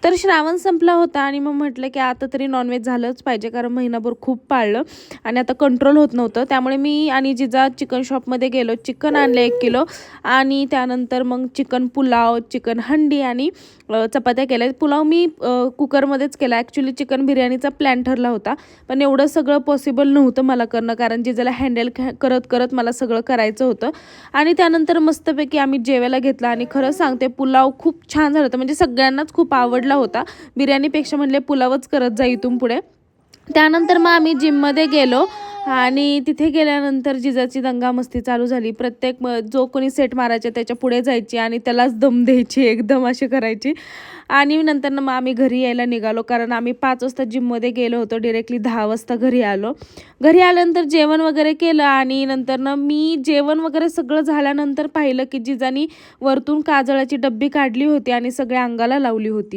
तर श्रावण संपला होता आणि मग म्हटलं की आता तरी नॉनव्हेज झालंच पाहिजे, कारण महिनाभर खूप पाळलं आणि आता कंट्रोल होत नव्हतं. त्यामुळे मी आणि जिजा चिकन शॉपमध्ये गेलो, चिकन आणलं 1 किलो आणि त्यानंतर मग चिकन पुलाव, चिकन हंडी आणि चपात्या केल्या. पुलाव मी कुकरमध्येच केला. ॲक्च्युली चिकन बिर्याणीचा प्लॅन ठरला होता, पण एवढं सगळं पॉसिबल नव्हतं मला करणं, कारण जिजाला हँडल करत करत मला सगळं करायचं होतं. आणि त्यानंतर मस्तपैकी आम्ही जेवायला घेतलं आणि खरं सांगते पुलाव खूप छान झाला होता. म्हणजे सगळ्यांनाच खूप आवडला होता. बिर्याणीपेक्षा म्हणले पुलावच करत जा इथून पुढे. त्यानंतर मग आम्ही जिममध्ये गेलो आणि तिथे गेल्यानंतर जिजाची दंगामस्ती चालू झाली. प्रत्येक जो कोणी सेट मारायचे त्याच्या पुढे जायची आणि त्यालाच दम द्यायची, एकदम अशी करायची. आणि नंतर मग आम्ही घरी यायला निघालो, कारण आम्ही 5 वाजता जिममध्ये गेलो होतो. डिरेक्टली 10 वाजता घरी आलो. घरी आल्यानंतर जेवण वगैरे केलं आणि नंतर मी जेवण वगैरे सगळं झाल्यानंतर पाहिलं की जिजानी वरतून काजळाची डब्बी काढली होती आणि सगळ्या अंगाला लावली होती.